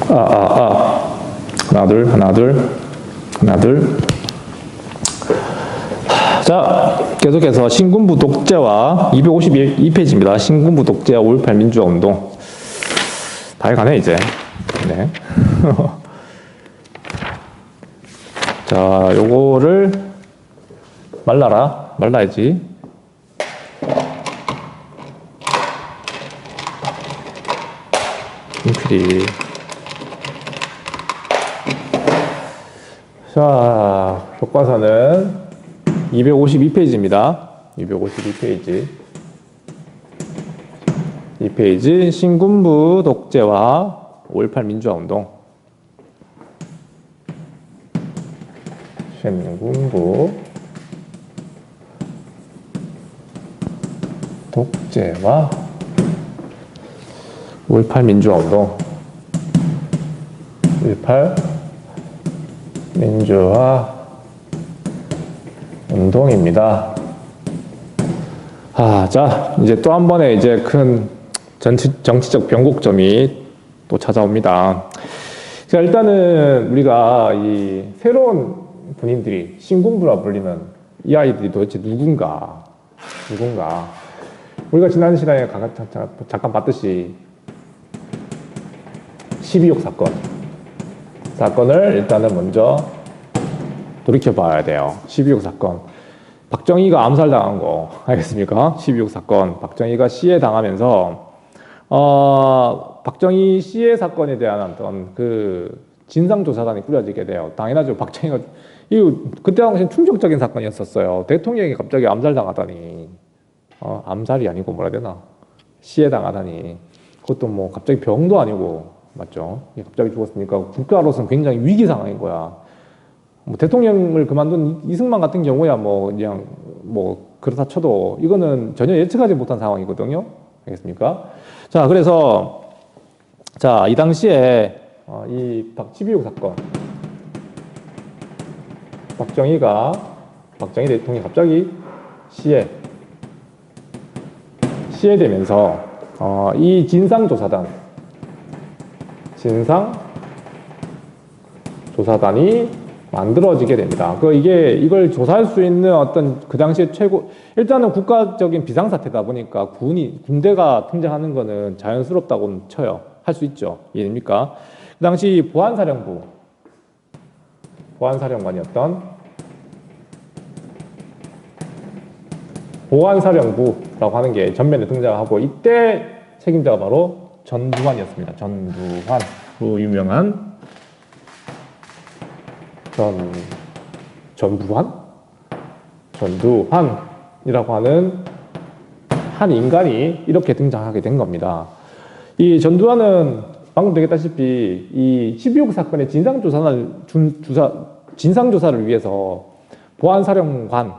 하나, 둘, 하나, 둘, 하나, 둘. 자, 계속해서 신군부 독재와 252페이지입니다. 신군부 독재와 5.18 민주화 운동. 다 해가네, 이제. 네. 자, 요거를 말라야지. 인필이. 자, 교과서는 252페이지입니다. 252페이지. 이 페이지, 신군부 독재와 5.18 민주화 운동. 신군부 독재와 5.18 민주화 운동. 5.18 민주화 운동입니다. 자, 이제 또 한 번의 이제 큰 정치적 변곡점이 또 찾아옵니다. 자, 일단은 우리가 이 새로운 군인들이 신군부라 불리는 이 아이들이 도대체 누군가. 우리가 지난 시간에 잠깐 봤듯이 12.6 사건을 일단은 먼저 돌이켜봐야 돼요. 12.6 사건. 박정희가 암살당한 거 알겠습니까? 12.6 사건. 박정희가 시해 당하면서 박정희 시해 사건에 대한 어떤 그 진상조사단이 꾸려지게 돼요. 당연하죠. 박정희가 그때 당시엔 충격적인 사건이었었어요. 대통령이 갑자기 암살당하다니. 암살이 아니고 뭐라 해야 되나? 시해 당하다니. 그것도 뭐 갑자기 병도 아니고 맞죠? 갑자기 죽었으니까 국가로서는 굉장히 위기 상황인 거야. 뭐 대통령을 그만둔 이승만 같은 경우야 뭐 그냥 뭐 그렇다 쳐도 이거는 전혀 예측하지 못한 상황이거든요. 알겠습니까? 자, 그래서 자, 이 당시에 이 12.6 사건 박정희 대통령이 갑자기 시해되면서 이 진상조사단이 만들어지게 됩니다. 이걸 조사할 수 있는 어떤 그 당시에 일단은 국가적인 비상사태다 보니까 군대가 등장하는 거는 자연스럽다고 쳐요. 할 수 있죠. 이해됩니까? 그 당시 보안사령관이었던 보안사령부라고 하는 게 전면에 등장하고 이때 책임자가 바로 전두환이었습니다. 전두환으로 유명한 전두환이라고 하는 한 인간이 이렇게 등장하게 된 겁니다. 이 전두환은 방금 얘기했다시피 이 12.6 사건의 진상조사를 위해서 보안사령관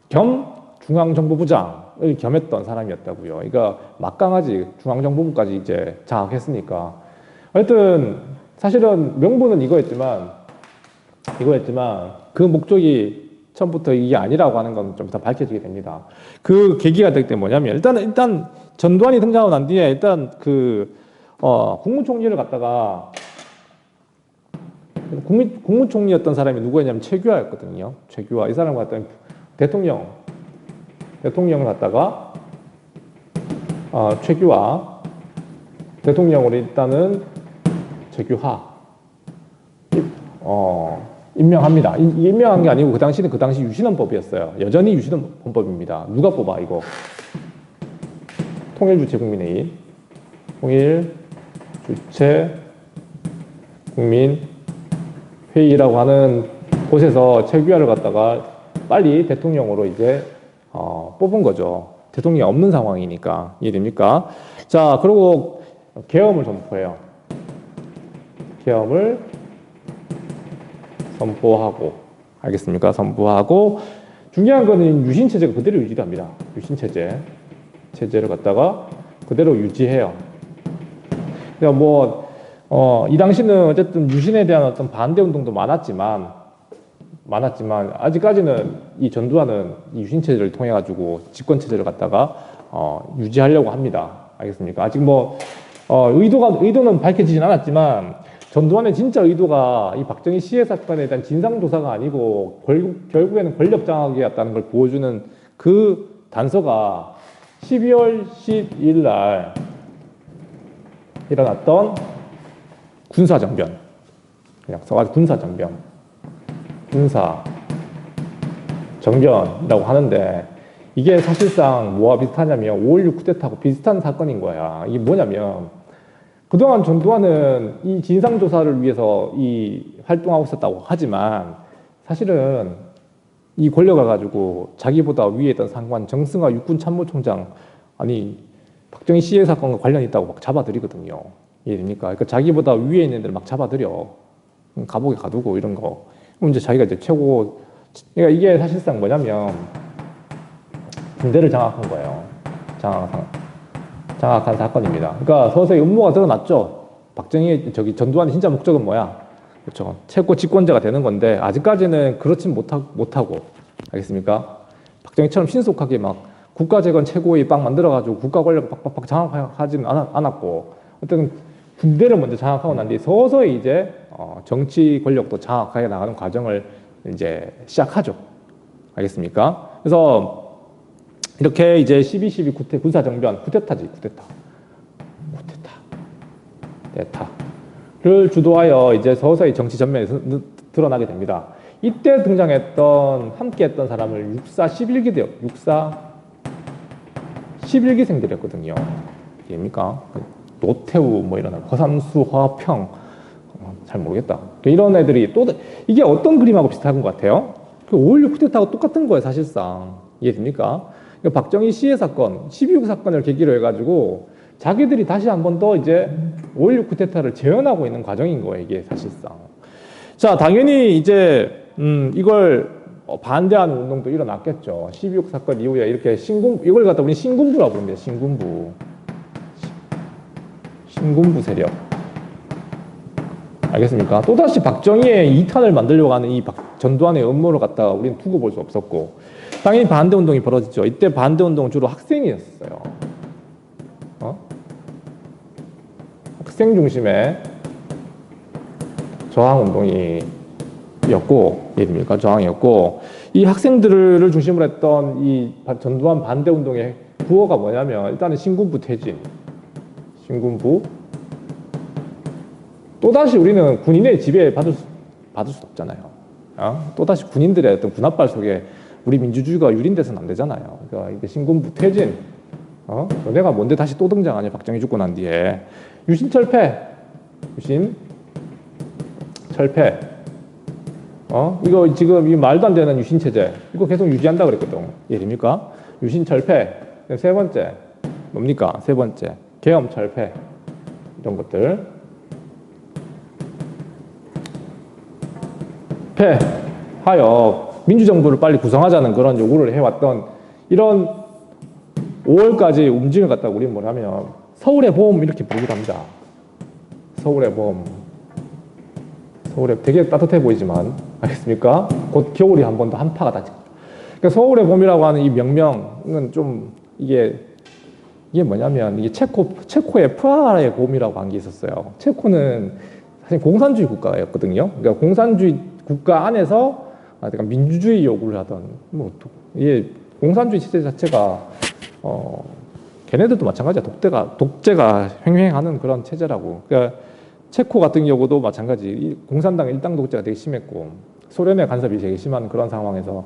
겸 중앙정보부장을 겸했던 사람이었다고요. 그러니까 막강하지. 중앙정보부까지 이제 장악했으니까. 하여튼 사실은 명분은 이거였지만 그 목적이 처음부터 이게 아니라고 하는 건 좀 더 밝혀지게 됩니다. 그 계기가 될 때 뭐냐면 일단 전두환이 등장하고 난 뒤에 일단 국무총리를 갖다가 국무총리였던 사람이 누구였냐면 최규하였거든요. 최규하. 이 사람을 갖다가 대통령을 갖다가 최규하 대통령으로 일단은 최규하 임명합니다. 임명한 게 아니고 그 당시 유신헌법이었어요. 여전히 유신헌법입니다. 누가 뽑아 이거? 통일주체국민회의. 통일주체국민회의라고 하는 곳에서 최규하를 갖다가 빨리 대통령으로 이제 뽑은 거죠. 대통령이 없는 상황이니까. 이해됩니까? 자, 그리고 계엄을 선포해요. 계엄을 선포하고, 알겠습니까? 선포하고, 중요한 거는 유신체제가 그대로 유지합니다. 유신체제를 갖다가 그대로 유지해요. 그러니까 이 당시는 어쨌든 유신에 대한 어떤 반대 운동도 많았지만 아직까지는 이 전두환은 이 유신체제를 통해 가지고 집권체제를 갖다가 유지하려고 합니다. 알겠습니까? 아직 의도는 밝혀지진 않았지만 전두환의 진짜 의도가 이 박정희 시해 사건에 대한 진상조사가 아니고 결국에는 권력장악이었다는 걸 보여주는 그 단서가 12월 12일 날 일어났던 군사정변, 그냥 써가지고 군사정변이라고 하는데, 이게 사실상 뭐와 비슷하냐면 5.16 쿠데타하고 비슷한 사건인 거야. 이게 뭐냐면 그동안 전두환은 이 진상조사를 위해서 이 활동하고 있었다고 하지만 사실은 이 권력을 가지고 자기보다 위에 있던 상관 정승화 육군참모총장, 아니 박정희 시해 사건과 관련이 있다고 막 잡아들이거든요. 이해됩니까? 그러니까 자기보다 위에 있는 애들 막 잡아들여, 감옥에 가두고 이런 거. 그럼 이제 자기가 이제 최고, 그러니까 이게 사실상 뭐냐면 군대를 장악한 거예요. 장악한 사건입니다. 그러니까 서서히 음모가 드러났죠. 전두환의 진짜 목적은 뭐야? 그렇죠. 최고 집권자가 되는 건데 아직까지는 그렇진 못하고, 알겠습니까? 박정희처럼 신속하게 막 국가재건 최고위 빡 만들어가지고 국가 권력을 빡빡빡 장악하지는 않았고, 어쨌든 군대를 먼저 장악하고 난 뒤에 서서히 이제 정치 권력도 장악해 나가는 과정을 이제 시작하죠. 알겠습니까? 그래서 이렇게 이제 12.12 군사정변, 쿠데타를 주도하여 이제 서서히 정치 전면에 드러나게 됩니다. 이때 함께 했던 사람을 육사 11기생들이었거든요. 이해입니까? 노태우, 뭐 이런, 허삼수, 화평, 잘 모르겠다. 이런 애들이 이게 어떤 그림하고 비슷한 것 같아요? 5.16 쿠데타하고 똑같은 거예요, 사실상. 이해됩니까? 박정희 시해 사건, 12.6 사건을 계기로 해가지고 자기들이 다시 한 번 더 이제 5.16 쿠데타를 재현하고 있는 과정인 거예요, 이게 사실상. 자, 당연히 이제 이걸 반대하는 운동도 일어났겠죠. 12.6 사건 이후에 이렇게 이걸 갖다 우리 신군부라고 부릅니다. 신군부 세력. 알겠습니까? 또다시 박정희의 2탄을 만들려고 하는 이 전두환의 음모를 갖다가 우리는 두고 볼 수 없었고, 당연히 반대운동이 벌어지죠. 이때 반대운동은 주로 학생이었어요. 학생 중심의 저항운동이었고, 예입니까? 저항이었고, 이 학생들을 중심으로 했던 이 전두환 반대운동의 구호가 뭐냐면, 일단은 신군부 퇴진, 또다시 우리는 군인의 지배 받을 수 없잖아요. 또다시 군인들의 어떤 군합발 속에 우리 민주주의가 유린돼서는 안 되잖아요. 그러니까 이게 신군부 퇴진, 너네가 뭔데 다시 또 등장하냐, 박정희 죽고 난 뒤에. 유신철폐. 이거 지금 이 말도 안 되는 유신체제, 이거 계속 유지한다 그랬거든. 이해됩니까? 유신철폐. 세 번째, 뭡니까? 세 번째, 계엄철폐. 이런 것들. 하여 민주정부를 빨리 구성하자는 그런 요구를 해왔던 이런 5월까지 움직임을 갖다가 우리는 뭐냐면 서울의 봄 이렇게 부르기도 합니다. 서울의 봄. 되게 따뜻해 보이지만, 알겠습니까? 곧 겨울이 한 번 더 한파가 닥칠. 그러니까 서울의 봄이라고 하는 이 명명은 좀 이게 뭐냐면 이게 체코의 프라하의 봄이라고 한 게 있었어요. 체코는 사실 공산주의 국가였거든요. 그러니까 공산주의 국가 안에서 약간 민주주의 요구를 하던, 이게 공산주의 체제 자체가 걔네들도 마찬가지야. 독재가 횡행하는 그런 체제라고. 그러니까 체코 같은 경우도 마찬가지. 공산당 일당 독재가 되게 심했고 소련의 간섭이 되게 심한 그런 상황에서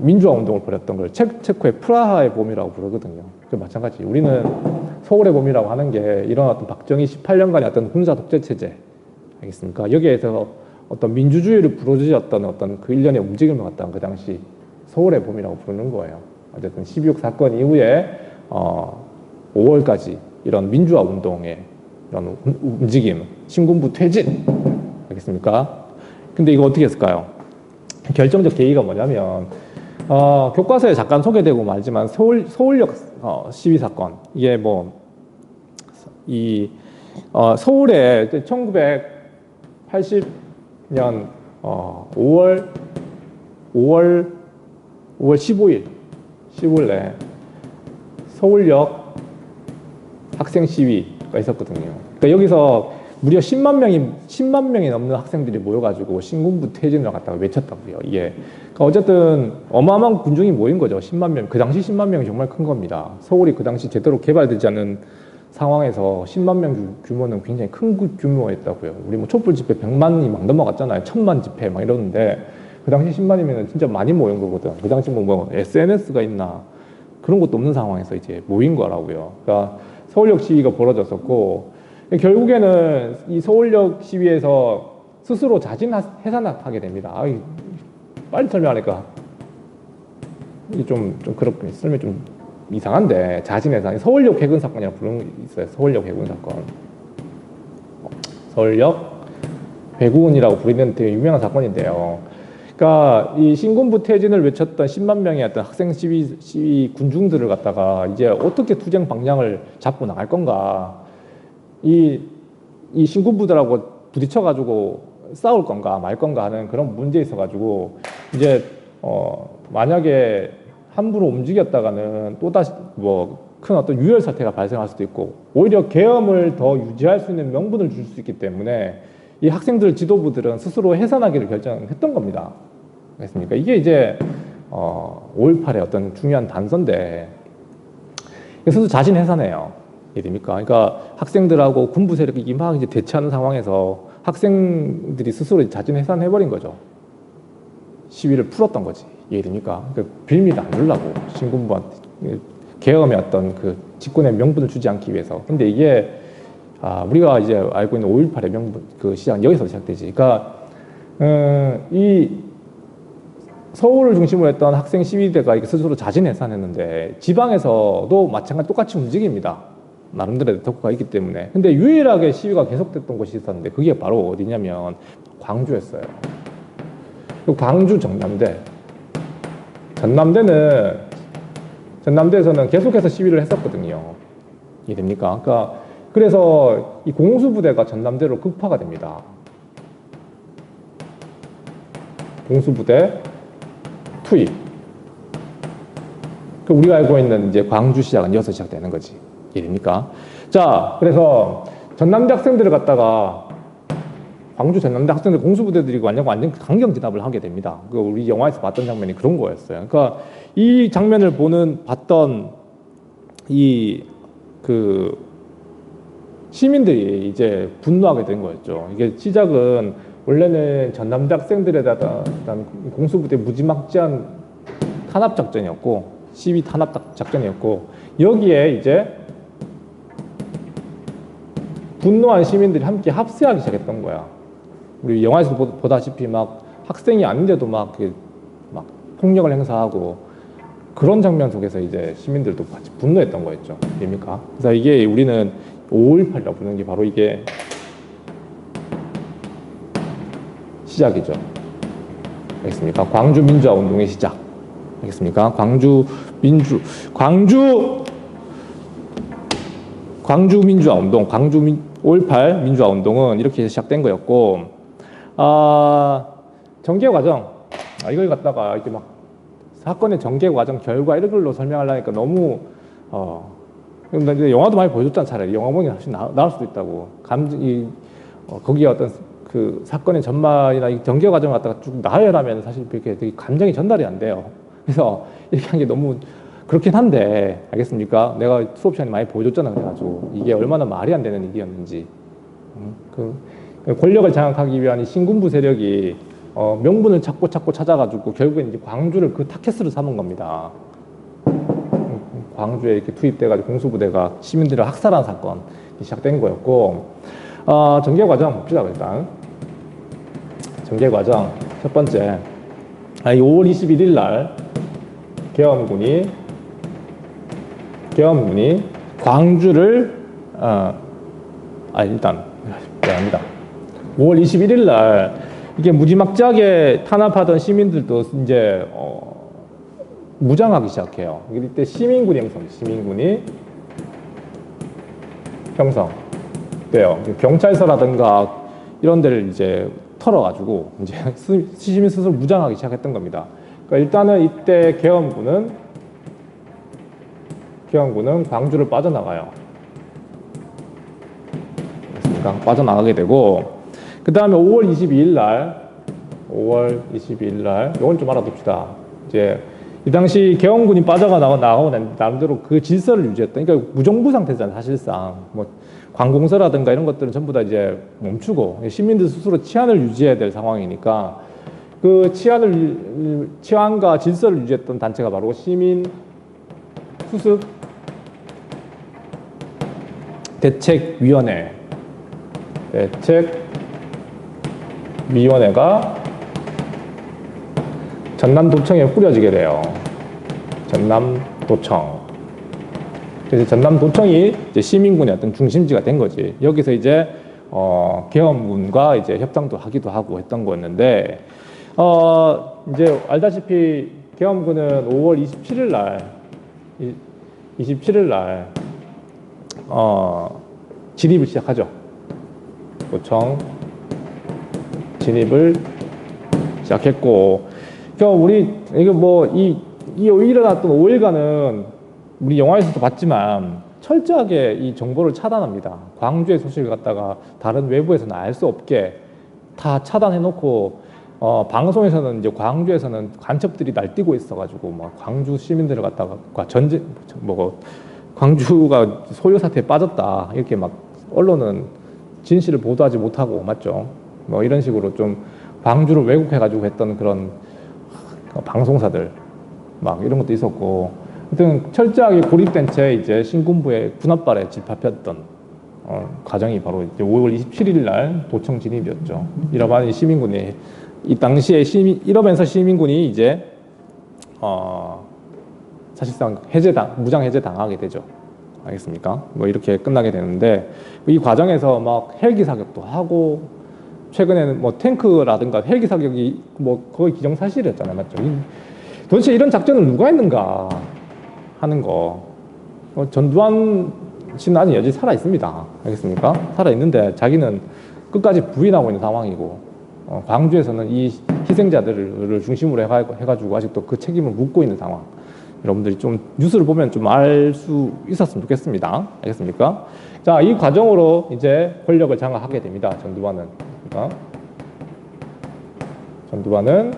민주화 운동을 벌였던 걸 체코의 프라하의 봄이라고 부르거든요. 마찬가지. 우리는 서울의 봄이라고 하는 게 이런 어떤 박정희 18년간의 어떤 군사 독재 체제, 알겠습니까? 여기에서 어떤 민주주의를 부르짖었던 어떤 그 일련의 움직임을 갖다가 그 당시 서울의 봄이라고 부르는 거예요. 어쨌든 12.6 사건 이후에 5월까지 이런 민주화 운동의 이런 움직임, 신군부 퇴진, 알겠습니까? 근데 이거 어떻게 했을까요? 결정적 계기가 뭐냐면 교과서에 잠깐 소개되고 말지만 서울역 시위 사건, 이게 서울에 1980년 5월 15일에 서울역 학생 시위가 있었거든요. 그러니까 여기서 무려 10만 명이 넘는 학생들이 모여가지고 신군부 퇴진을 갖다가 외쳤다고요. 이게. 그러니까 어쨌든 어마어마한 군중이 모인 거죠. 10만 명. 그 당시 10만 명이 정말 큰 겁니다. 서울이 그 당시 제대로 개발되지 않은 상황에서 10만 명 규모는 굉장히 큰 규모였다고요. 우리 뭐 촛불 집회 100만이 막 넘어갔잖아요. 1000만 집회 막 이러는데 그 당시 10만이면 진짜 많이 모인 거거든. 그 당시 뭐 SNS가 있나 그런 것도 없는 상황에서 이제 모인 거라고요. 그러니까 서울역 시위가 벌어졌었고 결국에는 이 서울역 시위에서 스스로 자진 해산하게 됩니다. 빨리 설명하니까 이게 좀 그렇게 설명이 좀 이상한데 자진 해산. 서울역 해군 사건이라고 부르는 게 있어요. 서울역 해군 사건. 서울역 해군이라고 부르는 되게 유명한 사건인데요. 그러니까 이 신군부 퇴진을 외쳤던 10만 명의 어떤 학생 시위 군중들을 갖다가 이제 어떻게 투쟁 방향을 잡고 나갈 건가. 이 신군부들하고 부딪혀가지고 싸울 건가 말 건가 하는 그런 문제에 있어가지고 이제 만약에 함부로 움직였다가는 또다시 뭐 큰 어떤 유혈 사태가 발생할 수도 있고 오히려 계엄을 더 유지할 수 있는 명분을 줄 수 있기 때문에 이 학생들 지도부들은 스스로 해산하기를 결정했던 겁니다. 그렇습니까? 이게 이제 5.18의 어떤 중요한 단서인데 스스로 자신 해산해요. 이해됩니까? 그러니까 학생들하고 군부 세력이 막 이제 대치하는 상황에서 학생들이 스스로 자진 해산해버린 거죠. 시위를 풀었던 거지. 이해됩니까? 그러니까 빌미도 안 주려고 신군부한테 계엄의 어떤 그 집권의 명분을 주지 않기 위해서. 근데 이게 우리가 이제 알고 있는 5.18의 명분 그 시작은 여기서 시작되지. 그러니까 이 서울을 중심으로 했던 학생 시위대가 스스로 자진 해산했는데 지방에서도 마찬가지 똑같이 움직입니다. 나름대로의 덕후가 있기 때문에. 근데 유일하게 시위가 계속됐던 곳이 있었는데 그게 바로 어디냐면 광주였어요. 광주 전남대. 전남대에서는 계속해서 시위를 했었거든요. 이해됩니까? 그러니까 그래서 이 공수부대가 전남대로 급파가 됩니다. 공수부대 투입. 우리가 알고 있는 이제 광주 시작은 여기서 시작되는 거지. 이해됩니까? 자, 그래서 전남대 학생들을 갖다가 광주 전남대 학생들 공수부대들이 완전 강경 진압을 하게 됩니다. 우리 영화에서 봤던 장면이 그런 거였어요. 그러니까 이 장면을 봤던 시민들이 이제 분노하게 된 거였죠. 이게 시작은 원래는 전남대 학생들에 대한 공수부대 무지막지한 탄압 작전이었고 시위 탄압 작전이었고 여기에 이제 분노한 시민들이 함께 합세하기 시작했던 거야. 우리 영화에서 보다시피 막 학생이 아닌데도 막 폭력을 행사하고 그런 장면 속에서 이제 시민들도 같이 분노했던 거였죠. 됩니까? 그래서 이게 우리는 5.18이라고 부르는 게 바로 이게 시작이죠. 알겠습니까? 광주 민주화 운동의 시작. 알겠습니까? 광주 민주화 운동, 5.18 민주화 운동은 이렇게 시작된 거였고, 전개 과정, 이걸 갖다가 이렇게 막 사건의 전개 과정, 결과 이런 걸로 설명하려니까 너무 근데 영화도 많이 보여줬잖아. 차라리 영화 보니 훨씬 나을 수도 있다고. 거기에 어떤 그 사건의 전말이나 이 전개 과정을 갖다가 쭉 나열하면 사실 그렇게 되게 감정이 전달이 안 돼요. 그래서 이렇게 한 게 너무 그렇긴 한데, 알겠습니까? 내가 수업 시간에 많이 보여줬잖아. 그래가지고 이게 얼마나 말이 안 되는 일이었는지. 권력을 장악하기 위한 이 신군부 세력이 명분을 찾고 찾아가지고 결국엔 이제 광주를 그 타켓으로 삼은 겁니다. 광주에 이렇게 투입돼가지고 공수부대가 시민들을 학살한 사건이 시작된 거였고, 전개 과정 봅시다. 일단 전개 과정 첫 번째, 5월 21일 날 계엄군이 광주를 일단 미안합니다. 5월 21일 날 이게 무지막지하게 탄압하던 시민들도 이제 무장하기 시작해요. 이때 시민군이 형성돼요. 경찰서라든가 이런 데를 이제 털어가지고 이제 시민 스스로 무장하기 시작했던 겁니다. 그러니까 일단은 이때 계엄군은 광주를 빠져나가요. 하겠습니까? 빠져나가게 되고, 그 다음에 5월 22일 날, 5월 22일 날, 이건 좀 알아둡시다. 이제 이 당시 계엄군이 나가고 난 나름대로 그 질서를 유지했다. 그러니까 무정부 상태잖아요, 사실상. 뭐 관공서라든가 이런 것들은 전부 다 이제 멈추고 시민들 스스로 치안을 유지해야 될 상황이니까 그 치안과 질서를 유지했던 단체가 바로 시민 수습 대책위원회가 전남도청에 꾸려지게 돼요. 전남도청. 그래서 전남도청이 이제 시민군의 어떤 중심지가 된 거지. 여기서 이제 계엄군과 이제 협상도 하기도 하고 했던 거였는데 이제 알다시피 계엄군은 5월 27일 날 진입을 시작하죠. 도청 진입을 시작했고, 이거 뭐 이 일어났던 5일간은 우리 영화에서도 봤지만 철저하게 이 정보를 차단합니다. 광주의 소식을 갖다가 다른 외부에서는 알 수 없게 다 차단해놓고 방송에서는 이제 광주에서는 간첩들이 날뛰고 있어가지고 막 광주 시민들을 갖다가 광주가 소요 사태에 빠졌다 이렇게 막 언론은 진실을 보도하지 못하고 맞죠? 뭐 이런 식으로 좀 광주를 왜곡해가지고 했던 그런 방송사들 막 이런 것도 있었고, 하여튼 철저하게 고립된 채 이제 신군부의 군합발에 집합했던 과정이 바로 이제 5월 27일 날 도청 진입이었죠. 이러면 시민군이 이 당시에 이러면서 시민군이 이제 사실상 무장 해제 당하게 되죠. 알겠습니까? 뭐 이렇게 끝나게 되는데 이 과정에서 막 헬기 사격도 하고 최근에는 뭐 탱크라든가 헬기 사격이 뭐 거의 기정사실이었잖아요, 맞죠? 도대체 이런 작전을 누가 했는가 하는 거. 전두환 씨는 아직 여전히 살아 있습니다. 알겠습니까? 살아 있는데 자기는 끝까지 부인하고 있는 상황이고, 광주에서는 이 희생자들을 중심으로 해가지고 아직도 그 책임을 묻고 있는 상황. 여러분들이 좀 뉴스를 보면 좀 알 수 있었으면 좋겠습니다. 알겠습니까? 자, 이 과정으로 이제 권력을 장악하게 됩니다. 전두환은. 그러니까 전두환은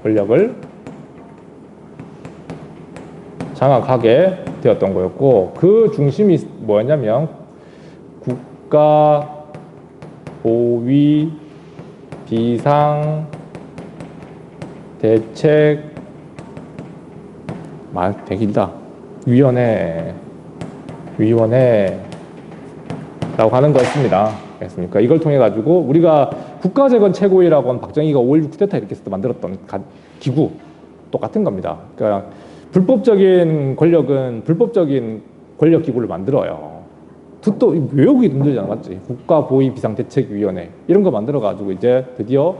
권력을 장악하게 되었던 거였고, 그 중심이 뭐였냐면 국가 보위 비상 대책 되게 길다. 위원회라고 하는 거였습니다. 알겠습니까? 이걸 통해 가지고 우리가 국가재건 최고위라고 하는 박정희가 5.16 쿠데타 이렇게 해서 만들었던 기구 똑같은 겁니다. 그러니까 불법적인 권력은 불법적인 권력 기구를 만들어요. 또 외우기 힘들잖아, 맞지? 국가보위비상대책위원회 이런 거 만들어 가지고 이제 드디어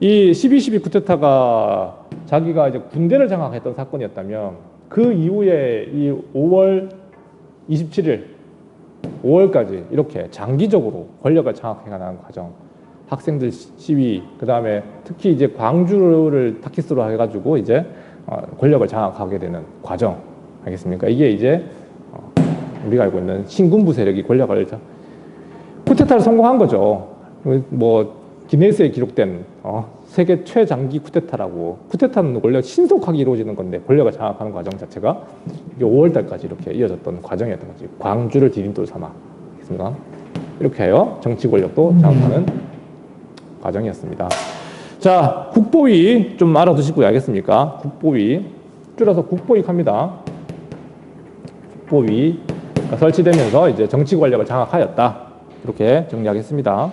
이 12.12 쿠데타가 자기가 이제 군대를 장악했던 사건이었다면 그 이후에 이 5월 27일 5월까지 이렇게 장기적으로 권력을 장악해가는 과정, 학생들 시위, 그 다음에 특히 이제 광주를 타깃으로 해가지고 이제 권력을 장악하게 되는 과정, 알겠습니까? 이게 이제 우리가 알고 있는 신군부 세력이 권력을 쿠데타를 성공한 거죠. 뭐 기네스에 기록된 세계 최장기 쿠데타라고. 쿠데타는 원래 신속하게 이루어지는 건데 권력을 장악하는 과정 자체가 이게 5월 달까지 이렇게 이어졌던 과정이었던 거지. 광주를 디딤돌 삼아. 알겠습니까? 이렇게 해요. 정치 권력도 장악하는 과정이었습니다. 자, 국보위 좀 알아두시고요. 알겠습니까? 국보위. 줄여서 국보위 합니다. 국보위가 설치되면서 이제 정치 권력을 장악하였다. 이렇게 정리하겠습니다.